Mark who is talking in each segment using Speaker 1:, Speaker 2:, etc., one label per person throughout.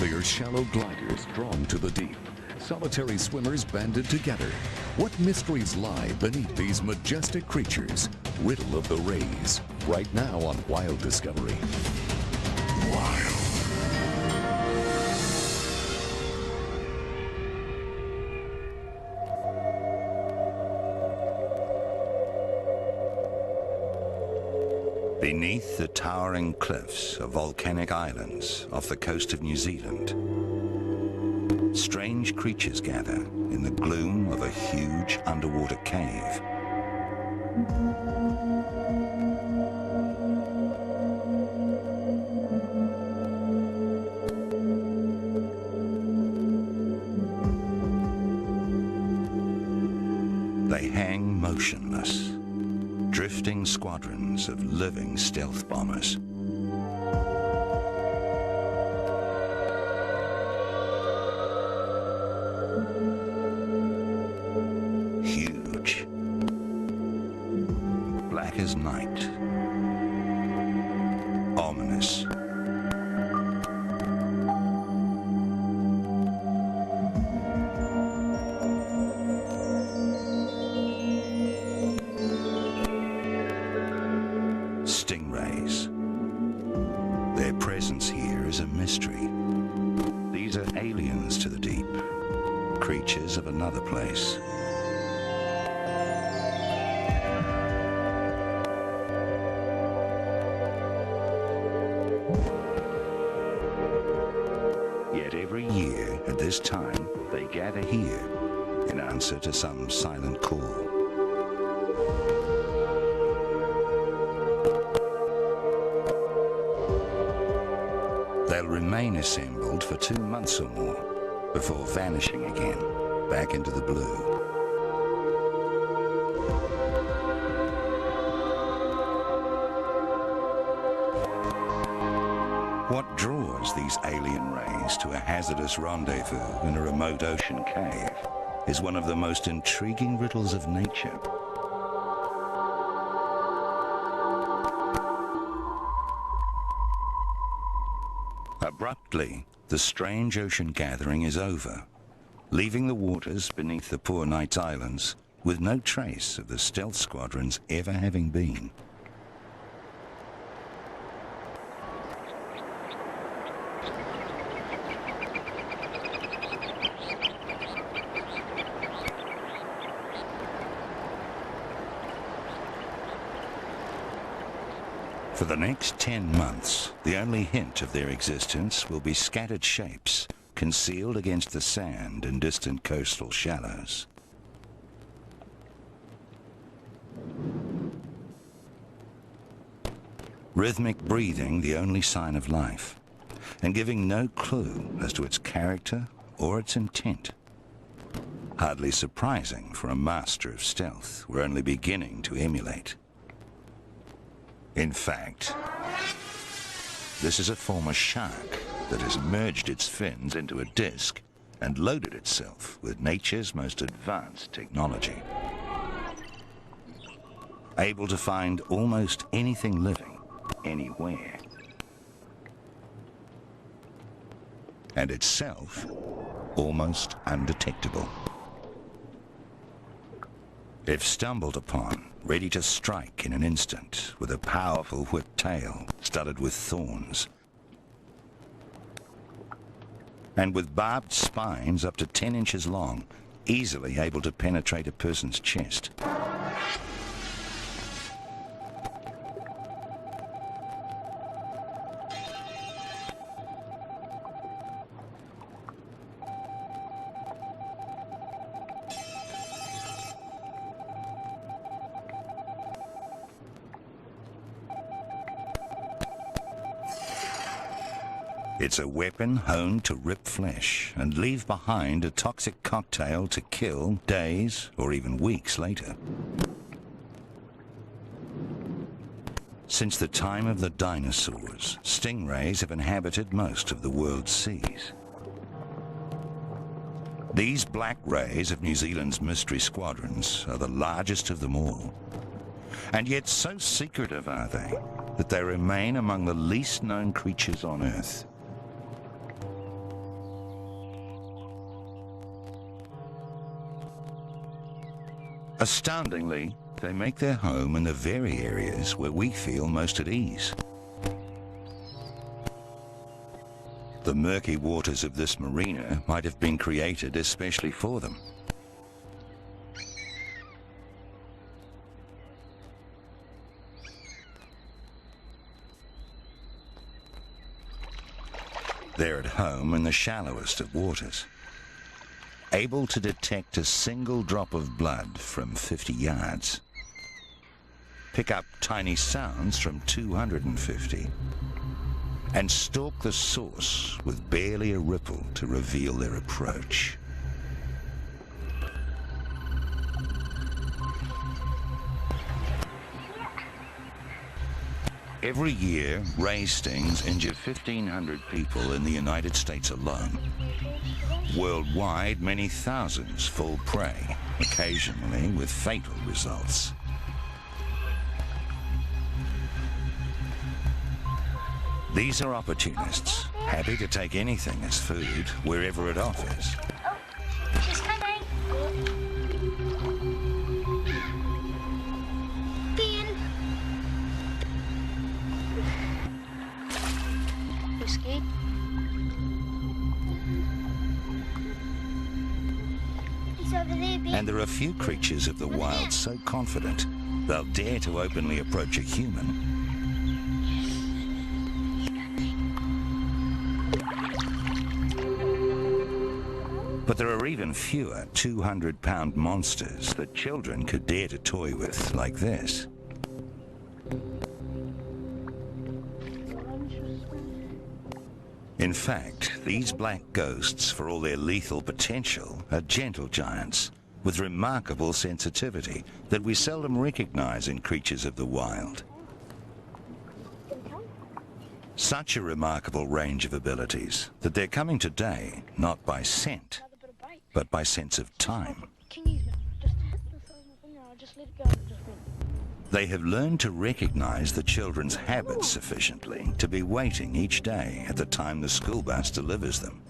Speaker 1: They are shallow gliders drawn to the deep, solitary swimmers banded together. What mysteries lie beneath these majestic creatures? Riddle of the Rays, right now on Wild Discovery. Wild.
Speaker 2: Beneath the towering cliffs of volcanic islands off the coast of New Zealand, strange creatures gather in the gloom of a huge underwater cave. They hang motionless, drifting squadrons of living stealth bombers. Huge, black as night, ominous. Stingrays. Their presence here is a mystery. These are aliens to the deep, creatures of another place. Yet every year at this time, they gather here in answer to some silent call. They'll remain assembled for 2 months or more before vanishing again back into the blue. What draws these alien rays to a hazardous rendezvous in a remote ocean cave is one of the most intriguing riddles of nature. Abruptly, the strange ocean gathering is over, leaving the waters beneath the Poor Knights Islands with no trace of the stealth squadrons ever having been. For the next 10 months, the only hint of their existence will be scattered shapes concealed against the sand in distant coastal shallows. Rhythmic breathing the only sign of life, and giving no clue as to its character or its intent. Hardly surprising for a master of stealth we're only beginning to emulate. In fact, this is a former shark that has merged its fins into a disc and loaded itself with nature's most advanced technology. Able to find almost anything living, anywhere. And itself almost undetectable. If stumbled upon, ready to strike in an instant with a powerful whipped tail studded with thorns, and with barbed spines up to 10 inches long, easily able to penetrate a person's chest. It's a weapon honed to rip flesh and leave behind a toxic cocktail to kill days or even weeks later. Since the time of the dinosaurs, stingrays have inhabited most of the world's seas. These black rays of New Zealand's mystery squadrons are the largest of them all. And yet so secretive are they that they remain among the least known creatures on Earth. Astoundingly, they make their home in the very areas where we feel most at ease. The murky waters of this marina might have been created especially for them. They're at home in the shallowest of waters, able to detect a single drop of blood from 50 yards, pick up tiny sounds from 250, and stalk the source with barely a ripple to reveal their approach. Every year, ray stings injure 1,500 people in the United States alone. Worldwide, many thousands fall prey, occasionally with fatal results. These are opportunists, happy to take anything as food, wherever it offers.
Speaker 3: Oh, she's coming. Ben. You scared? He's over there, Ben.
Speaker 2: And there are few creatures of the wild so confident they'll dare to openly approach a human. But there are even fewer 200-pound monsters that children could dare to toy with like this. In fact, these black ghosts, for all their lethal potential, are gentle giants with remarkable sensitivity that we seldom recognize in creatures of the wild. Such a remarkable range of abilities that they're coming today not by scent, but by sense of time. They have learned to recognize the children's habits sufficiently to be waiting each day at the time the school bus delivers them.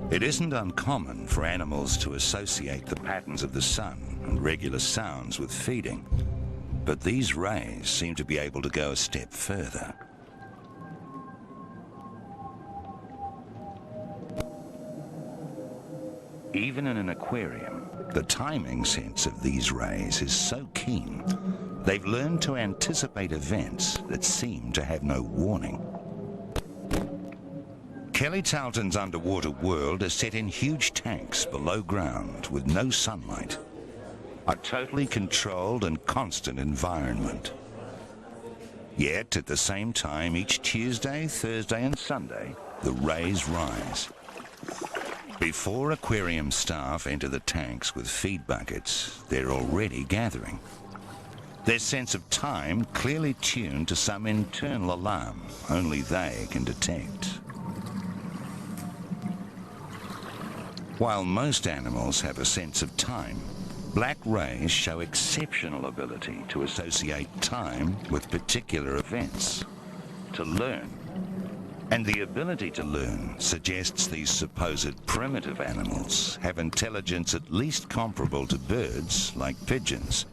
Speaker 2: It isn't uncommon for animals to associate the patterns of the sun and regular sounds with feeding, but these rays seem to be able to go a step further. Even in an aquarium, the timing sense of these rays is so keen, they've learned to anticipate events that seem to have no warning. Kelly Talton's underwater world is set in huge tanks below ground with no sunlight. A totally controlled and constant environment. Yet, at the same time, each Tuesday, Thursday and Sunday, the rays rise. Before aquarium staff enter the tanks with feed buckets, they're already gathering. Their sense of time clearly tuned to some internal alarm only they can detect. While most animals have a sense of time, black rays show exceptional ability to associate time with particular events, to learn. And the ability to learn suggests these supposed primitive animals have intelligence at least comparable to birds like pigeons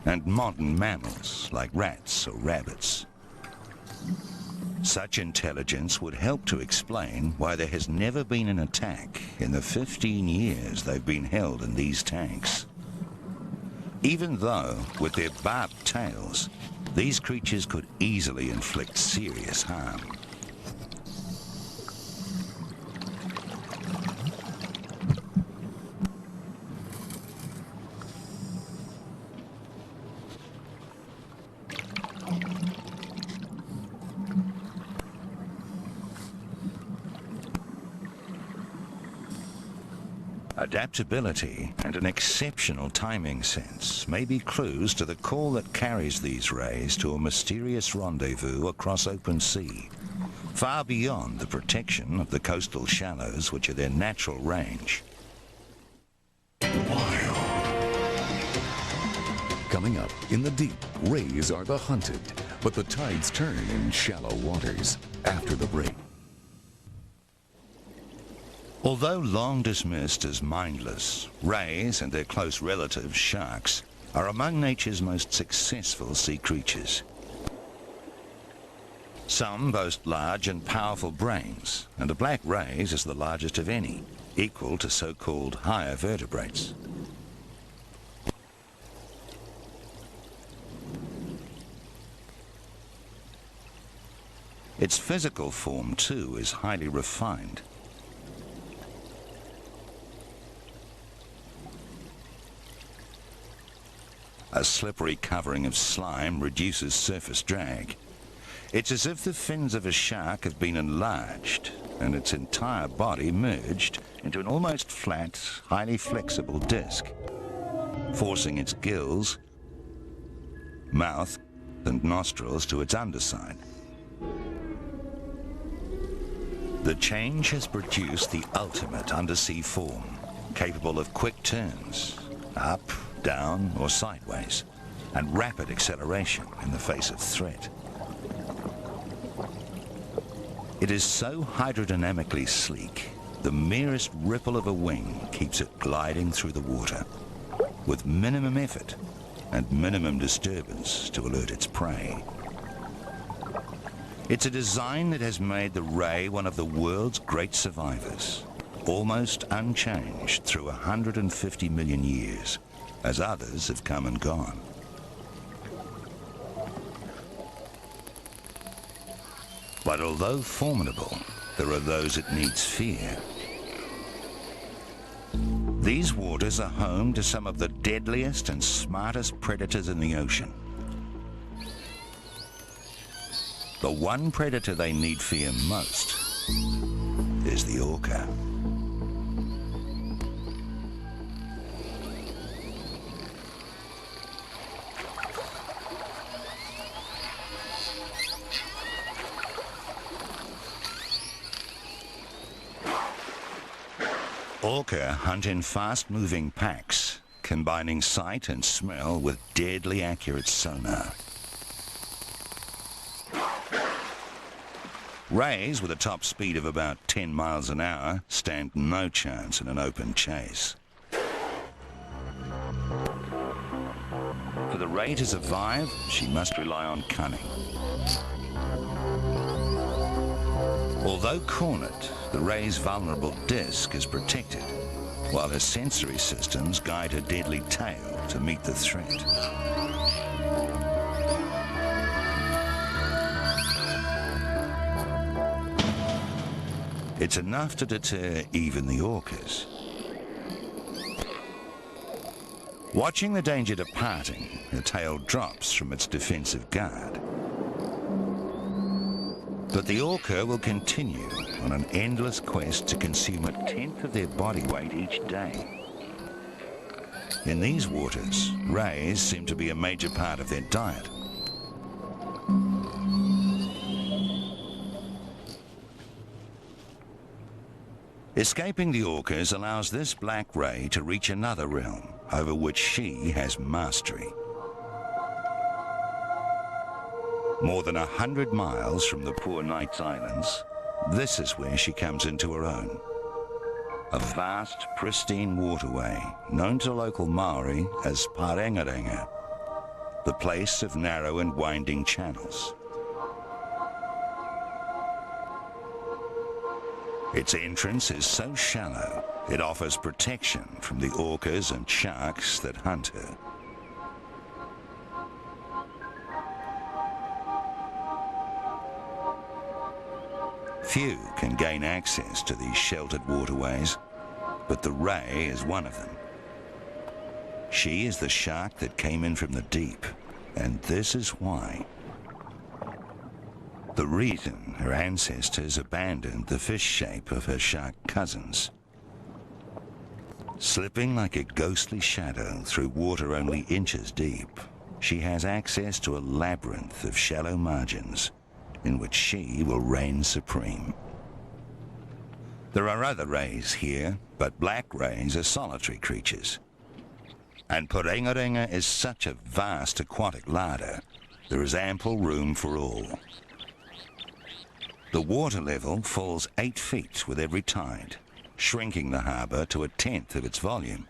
Speaker 2: and modern mammals like rats or rabbits. Such intelligence would help to explain why there has never been an attack in the 15 years they've been held in these tanks. Even though, with their barbed tails, these creatures could easily inflict serious harm. Adaptability and an exceptional timing sense may be clues to the call that carries these rays to a mysterious rendezvous across open sea, far beyond the protection of the coastal shallows, which are their natural range.
Speaker 1: Coming up, in the deep, rays are the hunted, but the tides turn in shallow waters after the break.
Speaker 2: Although long dismissed as mindless, rays and their close relatives, sharks, are among nature's most successful sea creatures. Some boast large and powerful brains, and a black rays is the largest of any, equal to so-called higher vertebrates. Its physical form, too, is highly refined. A slippery covering of slime reduces surface drag. It's as if the fins of a shark have been enlarged and its entire body merged into an almost flat, highly flexible disc, forcing its gills, mouth, and nostrils to its underside. The change has produced the ultimate undersea form, capable of quick turns, up, down, or sideways, and rapid acceleration in the face of threat. It is so hydrodynamically sleek, the merest ripple of a wing keeps it gliding through the water, with minimum effort and minimum disturbance to alert its prey. It's a design that has made the ray one of the world's great survivors, almost unchanged through 150 million years, as others have come and gone. But although formidable, there are those it needs fear. These waters are home to some of the deadliest and smartest predators in the ocean. The one predator they need fear most is the orca. Orca hunt in fast-moving packs, combining sight and smell with deadly accurate sonar. Rays with a top speed of about 10 miles an hour stand no chance in an open chase. For the ray to survive, she must rely on cunning. Although cornered, the ray's vulnerable disc is protected, while her sensory systems guide her deadly tail to meet the threat. It's enough to deter even the orcas. Watching the danger departing, the tail drops from its defensive guard. But the orca will continue on an endless quest to consume 1/10 of their body weight each day. In these waters, rays seem to be a major part of their diet. Escaping the orcas allows this black ray to reach another realm over which she has mastery. More than 100 miles from the Poor Knights Islands, this is where she comes into her own. A vast, pristine waterway known to local Maori as Parengarenga, the place of narrow and winding channels. Its entrance is so shallow, it offers protection from the orcas and sharks that hunt her. Few can gain access to these sheltered waterways, but the ray is one of them. She is the shark that came in from the deep, and this is why. The reason her ancestors abandoned the fish shape of her shark cousins. Slipping like a ghostly shadow through water only inches deep, she has access to a labyrinth of shallow margins, in which she will reign supreme. There are other rays here, but black rays are solitary creatures. And Purengarenga is such a vast aquatic larder, there is ample room for all. The water level falls 8 feet with every tide, shrinking the harbour to 1/10 of its volume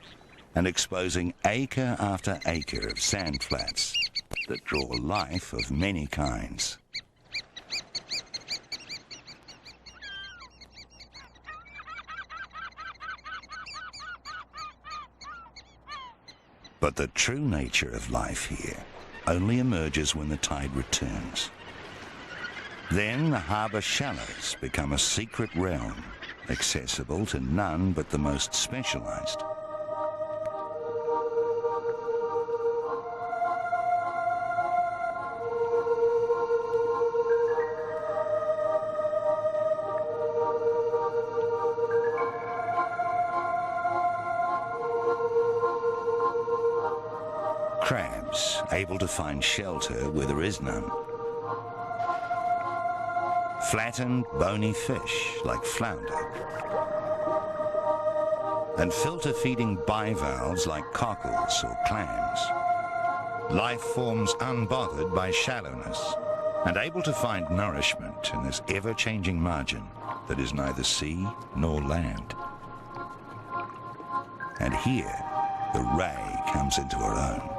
Speaker 2: and exposing acre after acre of sand flats that draw life of many kinds. But the true nature of life here only emerges when the tide returns. Then the harbour shallows become a secret realm, accessible to none but the most specialised. Crabs able to find shelter where there is none. Flattened, bony fish like flounder. And filter-feeding bivalves like cockles or clams. Life forms unbothered by shallowness and able to find nourishment in this ever-changing margin that is neither sea nor land. And here, the ray comes into her own.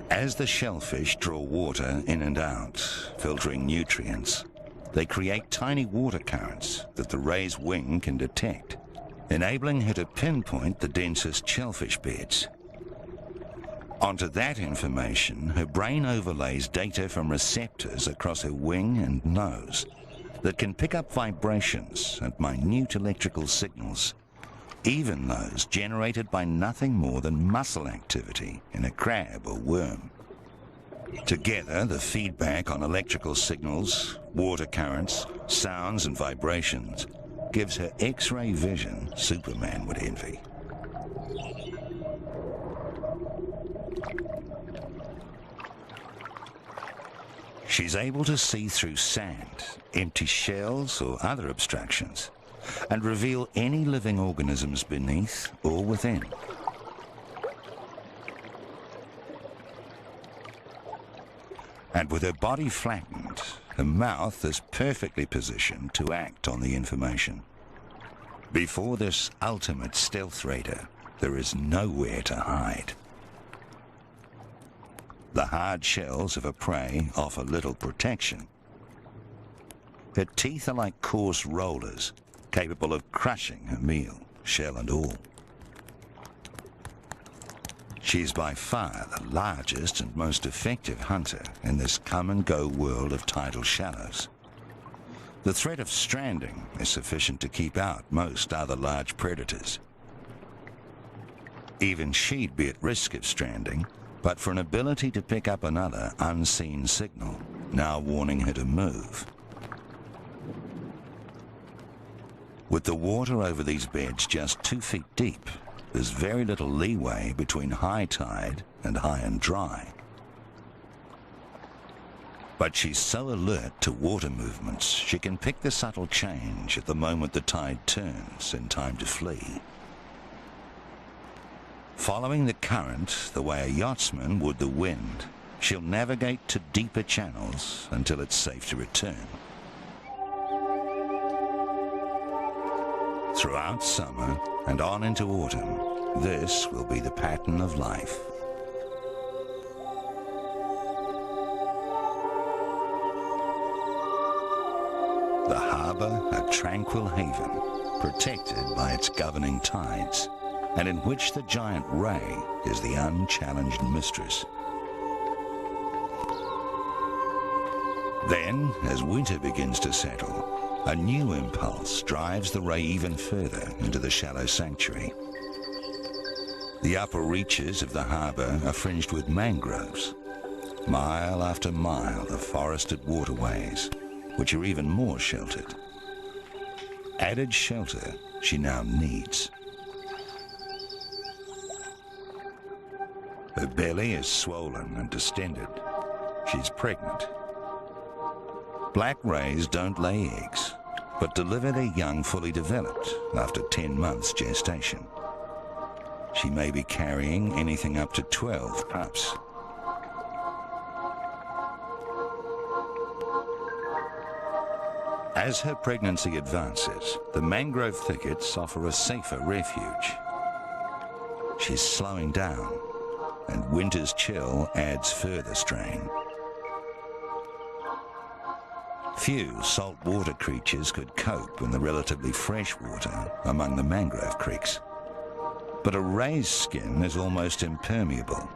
Speaker 2: As the shellfish draw water in and out, filtering nutrients, they create tiny water currents that the ray's wing can detect, enabling her to pinpoint the densest shellfish beds. Onto that information, her brain overlays data from receptors across her wing and nose that can pick up vibrations and minute electrical signals, even those generated by nothing more than muscle activity in a crab or worm. Together, the feedback on electrical signals, water currents, sounds and vibrations gives her X-ray vision Superman would envy. She's able to see through sand, empty shells or other obstructions, and reveal any living organisms beneath or within. And with her body flattened, her mouth is perfectly positioned to act on the information. Before this ultimate stealth raider, there is nowhere to hide. The hard shells of a prey offer little protection. Her teeth are like coarse rollers, capable of crushing a meal, shell and all. She's by far the largest and most effective hunter in this come-and-go world of tidal shallows. The threat of stranding is sufficient to keep out most other large predators. Even she'd be at risk of stranding, but for an ability to pick up another unseen signal, now warning her to move. With the water over these beds just 2 feet deep, there's very little leeway between high tide and high and dry. But she's so alert to water movements, she can pick the subtle change at the moment the tide turns in time to flee. Following the current the way a yachtsman would the wind, she'll navigate to deeper channels until it's safe to return. Throughout summer and on into autumn, this will be the pattern of life. The harbour a tranquil haven, protected by its governing tides, and in which the giant ray is the unchallenged mistress. Then, as winter begins to settle, a new impulse drives the ray even further into the shallow sanctuary. The upper reaches of the harbour are fringed with mangroves, mile after mile of forested waterways, which are even more sheltered. Added shelter she now needs. Her belly is swollen and distended. She's pregnant. Black rays don't lay eggs, but deliver their young fully developed after 10 months gestation. She may be carrying anything up to 12 pups. As her pregnancy advances, the mangrove thickets offer a safer refuge. She's slowing down, and winter's chill adds further strain. Few saltwater creatures could cope in the relatively fresh water among the mangrove creeks. But a ray's skin is almost impermeable.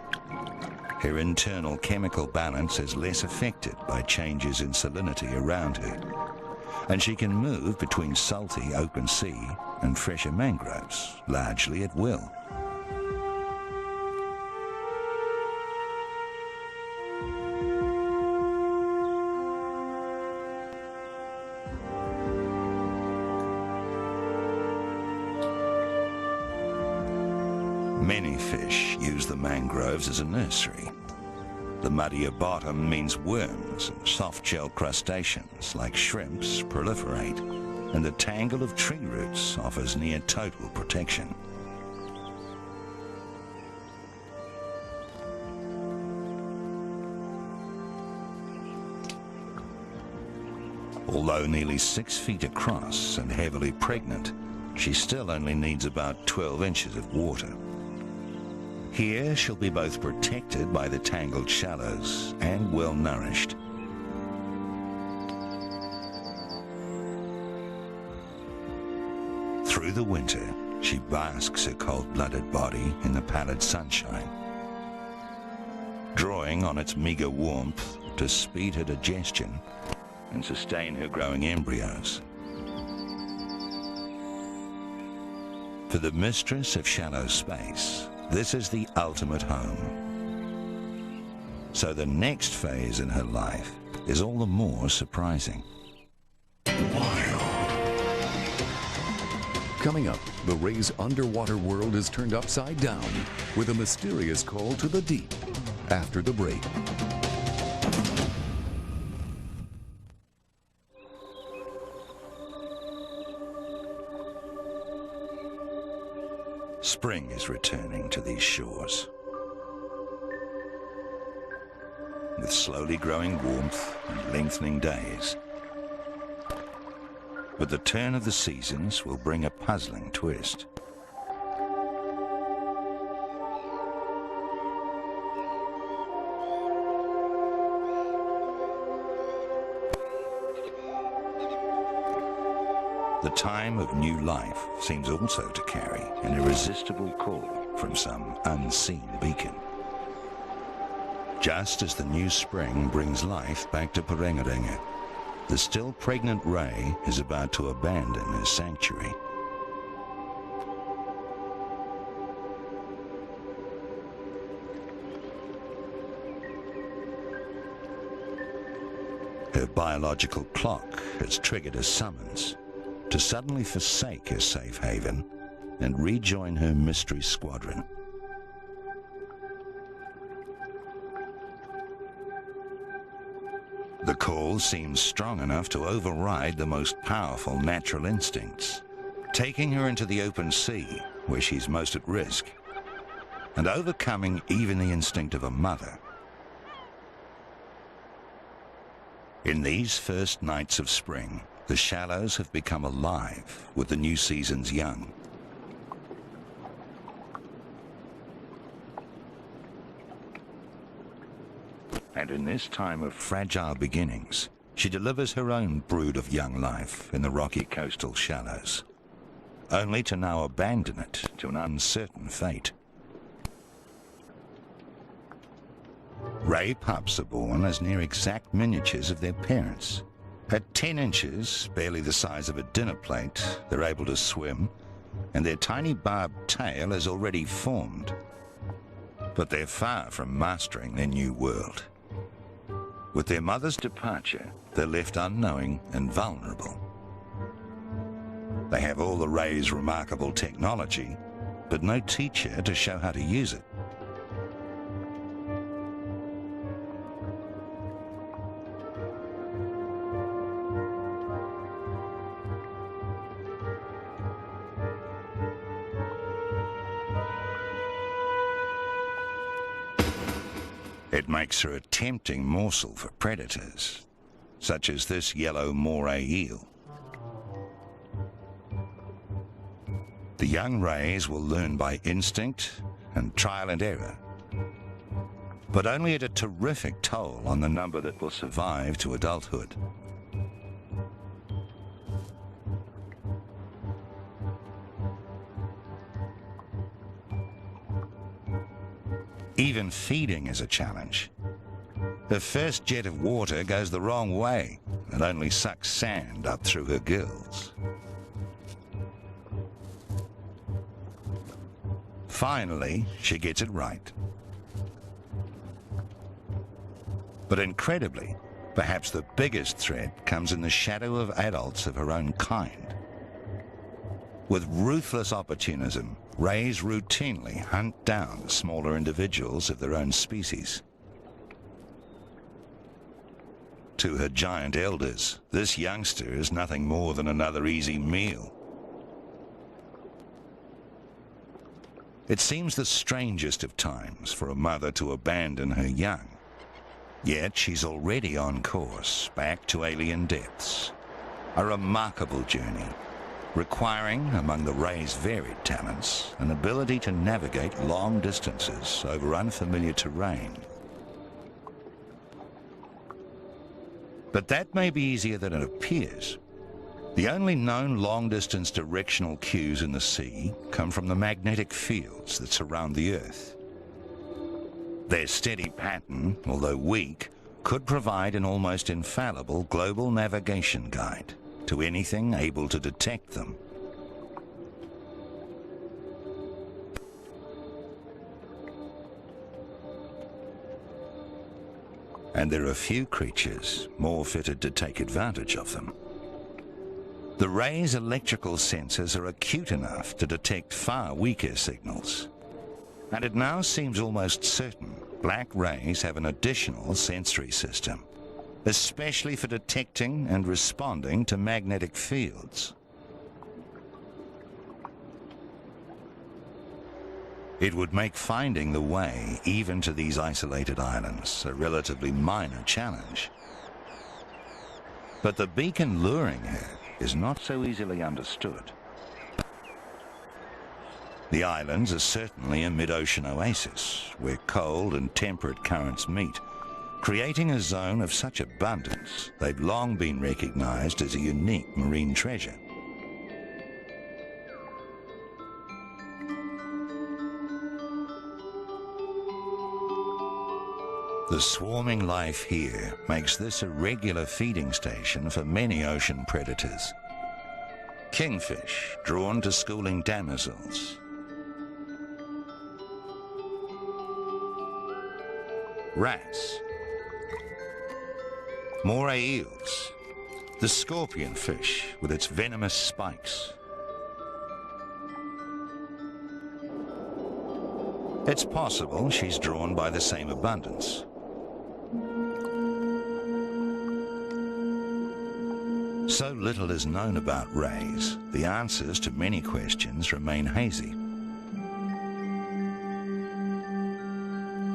Speaker 2: Her internal chemical balance is less affected by changes in salinity around her, and she can move between salty open sea and fresher mangroves, largely at will. Many fish use the mangroves as a nursery. The muddier bottom means worms and soft-shell crustaceans like shrimps proliferate, and the tangle of tree roots offers near total protection. Although nearly 6 feet across and heavily pregnant, she still only needs about 12 inches of water. Here she'll be both protected by the tangled shallows and well nourished. Through the winter, she basks her cold-blooded body in the pallid sunshine, drawing on its meager warmth to speed her digestion and sustain her growing embryos. For the mistress of shallow space, this is the ultimate home. So the next phase in her life is all the more surprising.
Speaker 1: Coming up, the Ray's underwater world is turned upside down with a mysterious call to the deep after the break.
Speaker 2: Spring is returning to these shores. With slowly growing warmth and lengthening days. But the turn of the seasons will bring a puzzling twist. The time of new life seems also to carry an irresistible call from some unseen beacon. Just as the new spring brings life back to Parengarenga, the still pregnant Ray is about to abandon her sanctuary. Her biological clock has triggered a summons to suddenly forsake her safe haven and rejoin her mystery squadron. The call seems strong enough to override the most powerful natural instincts, taking her into the open sea where she's most at risk, and overcoming even the instinct of a mother. In these first nights of spring, the shallows have become alive with the new season's young. And in this time of fragile beginnings, she delivers her own brood of young life in the rocky coastal shallows, only to now abandon it to an uncertain fate. Ray pups are born as near exact miniatures of their parents. At 10 inches, barely the size of a dinner plate, they're able to swim, and their tiny barbed tail is already formed. But they're far from mastering their new world. With their mother's departure, they're left unknowing and vulnerable. They have all the Ray's remarkable technology, but no teacher to show how to use it. It makes her a tempting morsel for predators, such as this yellow moray eel. The young rays will learn by instinct and trial and error, but only at a terrific toll on the number that will survive to adulthood. Even feeding is a challenge. Her first jet of water goes the wrong way and only sucks sand up through her gills. Finally, she gets it right. But incredibly, perhaps the biggest threat comes in the shadow of adults of her own kind. With ruthless opportunism, rays routinely hunt down the smaller individuals of their own species. To her giant elders, this youngster is nothing more than another easy meal. It seems the strangest of times for a mother to abandon her young. Yet she's already on course back to alien depths. A remarkable journey, requiring, among the ray's varied talents, an ability to navigate long distances over unfamiliar terrain. But that may be easier than it appears. The only known long-distance directional cues in the sea come from the magnetic fields that surround the Earth. Their steady pattern, although weak, could provide an almost infallible global navigation guide to anything able to detect them. And there are few creatures more fitted to take advantage of them. The ray's electrical sensors are acute enough to detect far weaker signals. And it now seems almost certain black rays have an additional sensory system, especially for detecting and responding to magnetic fields. It would make finding the way even to these isolated islands a relatively minor challenge. But the beacon luring her is not so easily understood. The islands are certainly a mid-ocean oasis where cold and temperate currents meet, creating a zone of such abundance they've long been recognized as a unique marine treasure. The swarming life here makes this a regular feeding station for many ocean predators. Kingfish drawn to schooling damsels, wrasse, moray eels, the scorpion fish with its venomous spikes. It's possible she's drawn by the same abundance. So little is known about rays, the answers to many questions remain hazy.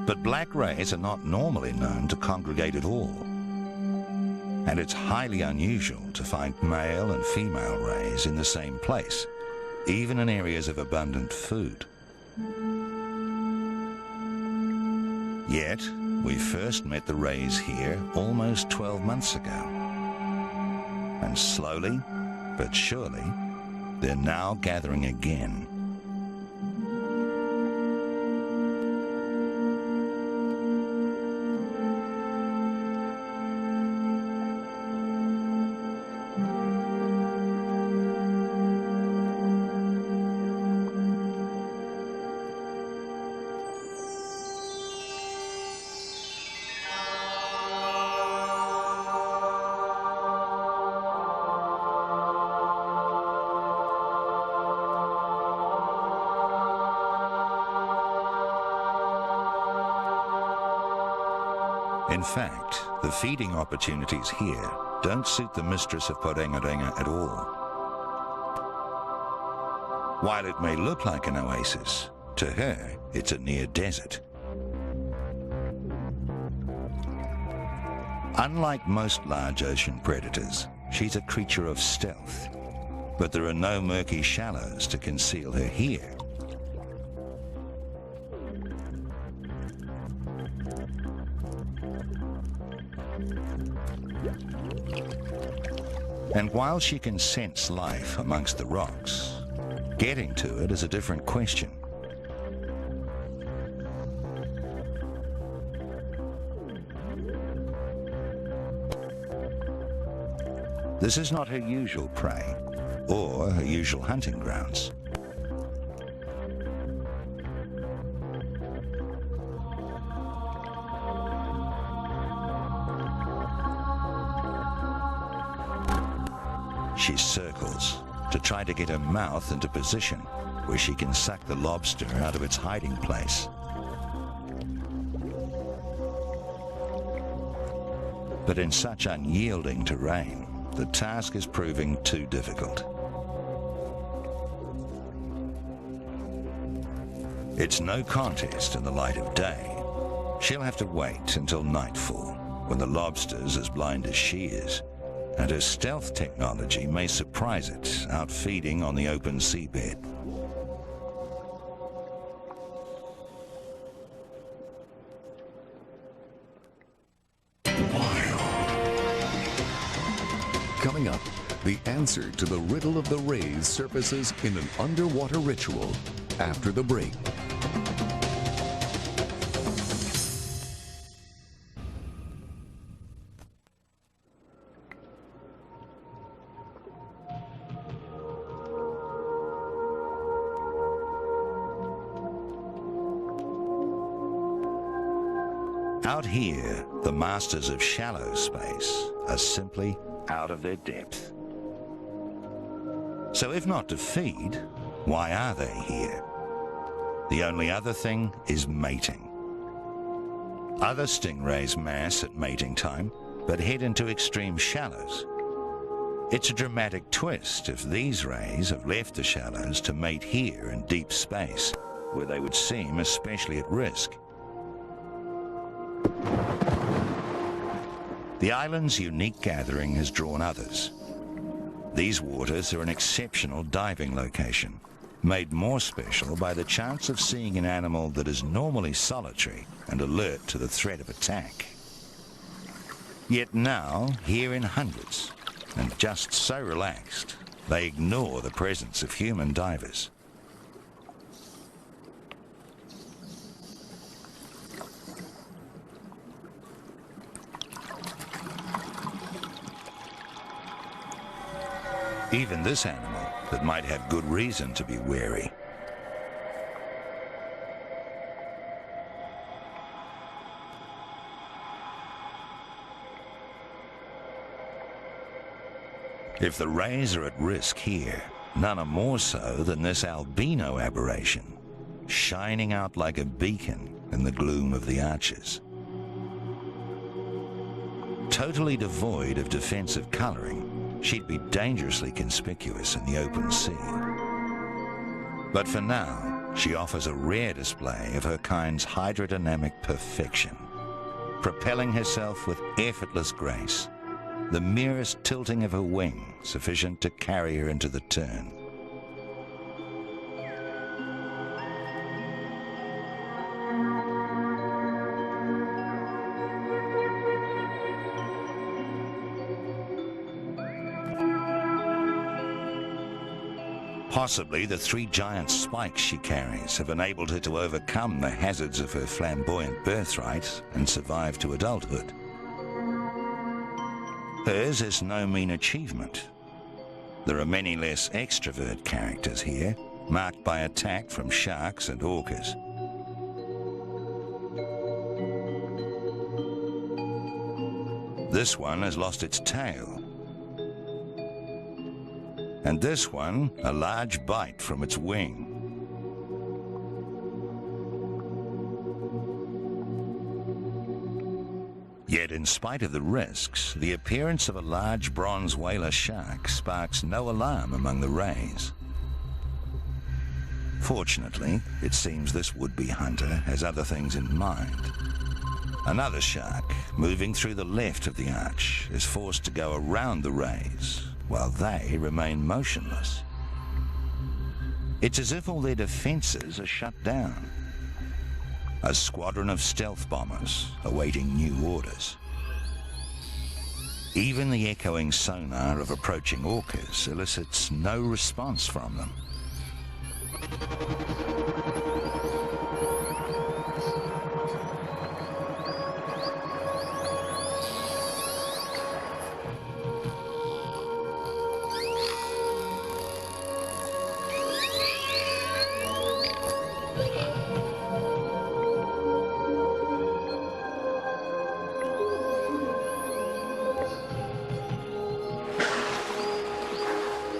Speaker 2: But black rays are not normally known to congregate at all. And it's highly unusual to find male and female rays in the same place, even in areas of abundant food. Yet, we first met the rays here almost 12 months ago. And slowly, but surely, they're now gathering again. In fact, the feeding opportunities here don't suit the mistress of Porengarenga at all. While it may look like an oasis, to her it's a near desert. Unlike most large ocean predators, she's a creature of stealth. But there are no murky shallows to conceal her here. And while she can sense life amongst the rocks, getting to it is a different question. This is not her usual prey, or her usual hunting grounds. She circles to try to get her mouth into position where she can suck the lobster out of its hiding place. But in such unyielding terrain, the task is proving too difficult. It's no contest in the light of day. She'll have to wait until nightfall, when the lobster's as blind as she is, and her stealth technology may surprise it out feeding on the open seabed.
Speaker 1: Coming up, the answer to the riddle of the rays surfaces in an underwater ritual after the break.
Speaker 2: Out here, the masters of shallow space are simply out of their depth. So if not to feed, why are they here? The only other thing is mating. Other stingrays mass at mating time, but head into extreme shallows. It's a dramatic twist if these rays have left the shallows to mate here in deep space, where they would seem especially at risk. The island's unique gathering has drawn others. These waters are an exceptional diving location, made more special by the chance of seeing an animal that is normally solitary and alert to the threat of attack. Yet now, here in hundreds, and just so relaxed, they ignore the presence of human divers. Even this animal that might have good reason to be wary. If the rays are at risk here, none are more so than this albino aberration, shining out like a beacon in the gloom of the arches. Totally devoid of defensive coloring, she'd be dangerously conspicuous in the open sea. But for now, she offers a rare display of her kind's hydrodynamic perfection, propelling herself with effortless grace, the merest tilting of her wing sufficient to carry her into the turn. Possibly the 3 giant spikes she carries have enabled her to overcome the hazards of her flamboyant birthright and survive to adulthood. Hers is no mean achievement. There are many less extrovert characters here, marked by attack from sharks and orcas. This one has lost its tail. And this one, a large bite from its wing. Yet in spite of the risks, the appearance of a large bronze whaler shark sparks no alarm among the rays. Fortunately, it seems this would-be hunter has other things in mind. Another shark, moving through the left of the arch, is forced to go around the rays while they remain motionless. It's as if all their defenses are shut down. A squadron of stealth bombers awaiting new orders. Even the echoing sonar of approaching orcas elicits no response from them.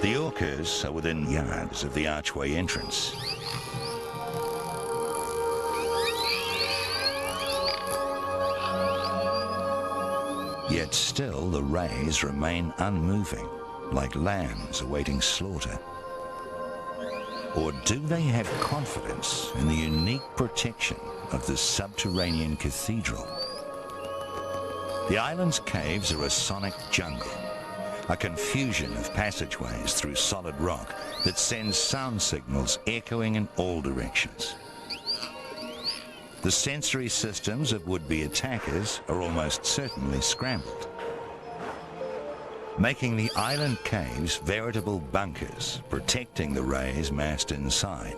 Speaker 2: The orcas are within yards of the archway entrance. Yet still the rays remain unmoving, like lambs awaiting slaughter. Or do they have confidence in the unique protection of the subterranean cathedral? The island's caves are a sonic jungle, a confusion of passageways through solid rock that sends sound signals echoing in all directions. The sensory systems of would-be attackers are almost certainly scrambled, making the island caves veritable bunkers protecting the rays massed inside.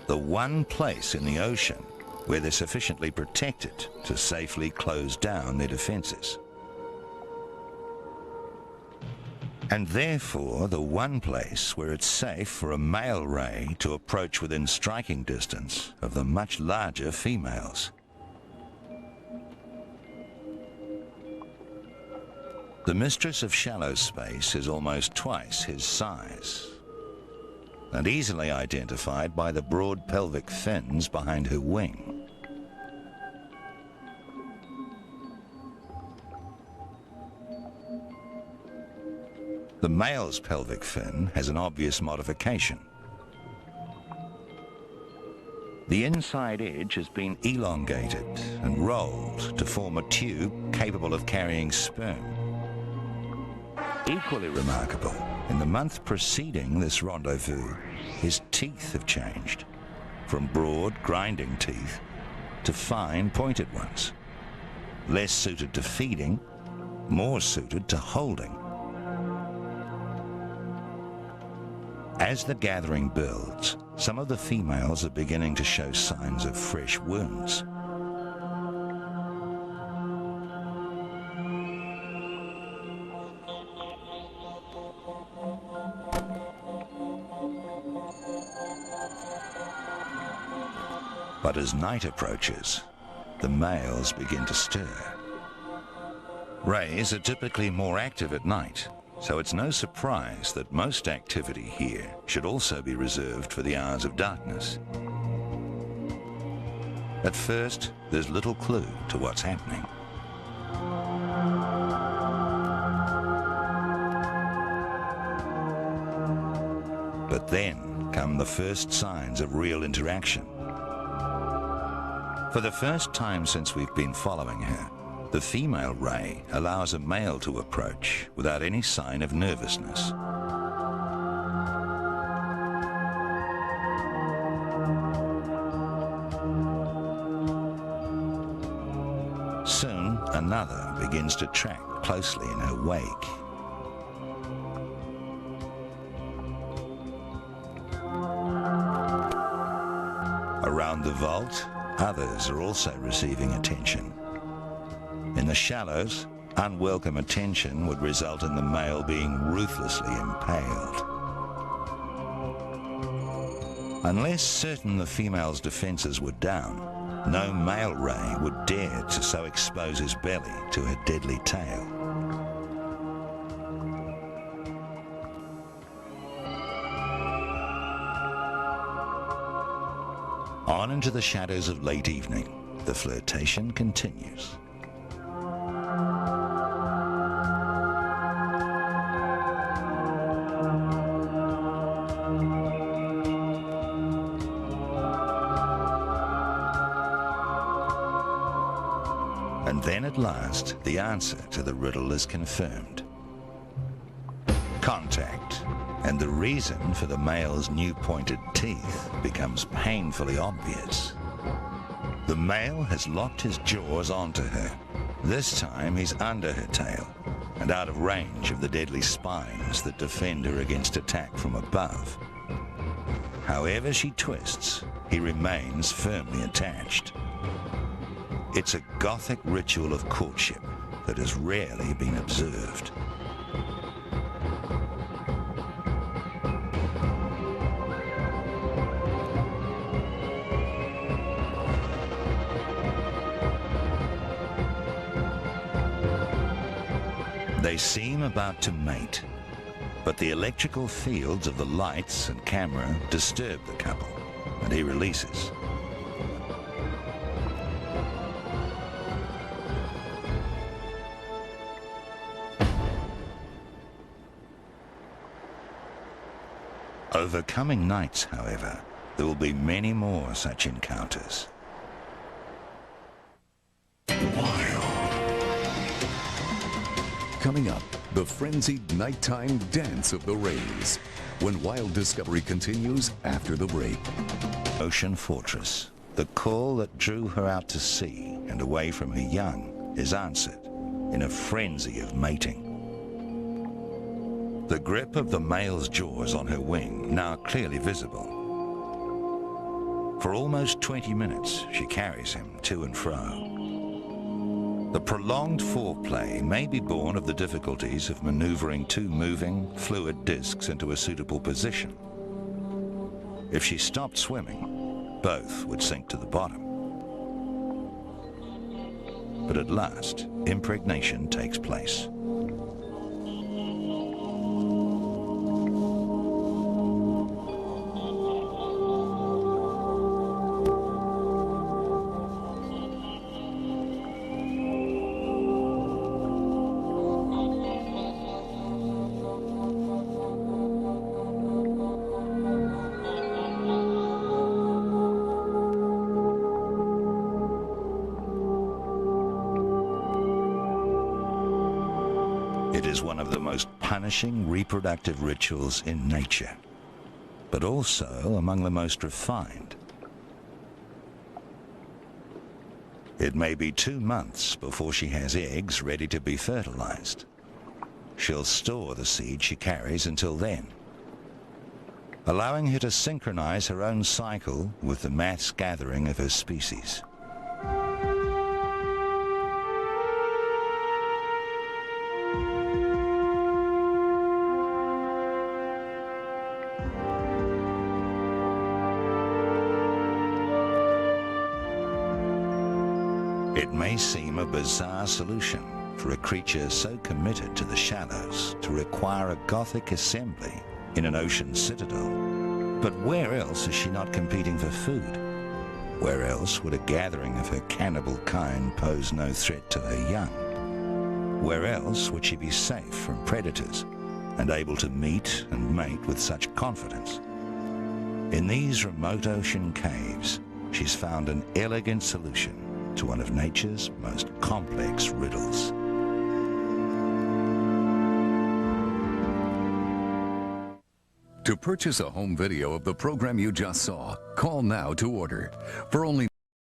Speaker 2: The one place in the ocean where they're sufficiently protected to safely close down their defenses. And therefore the one place where it's safe for a male ray to approach within striking distance of the much larger females. The mistress of shallow space is almost twice his size, and easily identified by the broad pelvic fins behind her wing. The male's pelvic fin has an obvious modification. The inside edge has been elongated and rolled to form a tube capable of carrying sperm. Equally remarkable, in the month preceding this rendezvous, his teeth have changed, from broad, grinding teeth to fine, pointed ones, less suited to feeding, more suited to holding. As the gathering builds, some of the females are beginning to show signs of fresh wounds. But as night approaches, the males begin to stir. Rays are typically more active at night, so it's no surprise that most activity here should also be reserved for the hours of darkness. At first, there's little clue to what's happening. But then come the first signs of real interaction. For the first time since we've been following her, the female ray allows a male to approach without any sign of nervousness. Soon, another begins to track closely in her wake. Around the vault, others are also receiving attention. In the shallows, unwelcome attention would result in the male being ruthlessly impaled. Unless certain the female's defenses were down, no male ray would dare to so expose his belly to her deadly tail. On into the shadows of late evening, the flirtation continues. And then at last, the answer to the riddle is confirmed. Contact, and the reason for the male's new pointed teeth becomes painfully obvious. The male has locked his jaws onto her. This time he's under her tail and out of range of the deadly spines that defend her against attack from above. However she twists, he remains firmly attached. It's a Gothic ritual of courtship that has rarely been observed. They seem about to mate, but the electrical fields of the lights and camera disturb the couple, and he releases. Over coming nights, however, there will be many more such encounters.
Speaker 1: Coming up, the frenzied nighttime dance of the rays. When Wild Discovery continues after the break.
Speaker 2: Ocean Fortress, the call that drew her out to sea and away from her young, is answered in a frenzy of mating. The grip of the male's jaws on her wing now clearly visible. For almost 20 minutes, she carries him to and fro. The prolonged foreplay may be born of the difficulties of maneuvering two moving, fluid discs into a suitable position. If she stopped swimming, both would sink to the bottom. But at last, impregnation takes place. It is one of the most punishing reproductive rituals in nature, but also among the most refined. It may be 2 months before she has eggs ready to be fertilized. She'll store the seed she carries until then, allowing her to synchronize her own cycle with the mass gathering of her species. It may seem a bizarre solution for a creature so committed to the shallows to require a Gothic assembly in an ocean citadel. But where else is she not competing for food? Where else would a gathering of her cannibal kind pose no threat to her young? Where else would she be safe from predators and able to meet and mate with such confidence? In these remote ocean caves, she's found an elegant solution to one of nature's most complex riddles.
Speaker 1: To purchase a home video of the program you just saw, call now to order. For only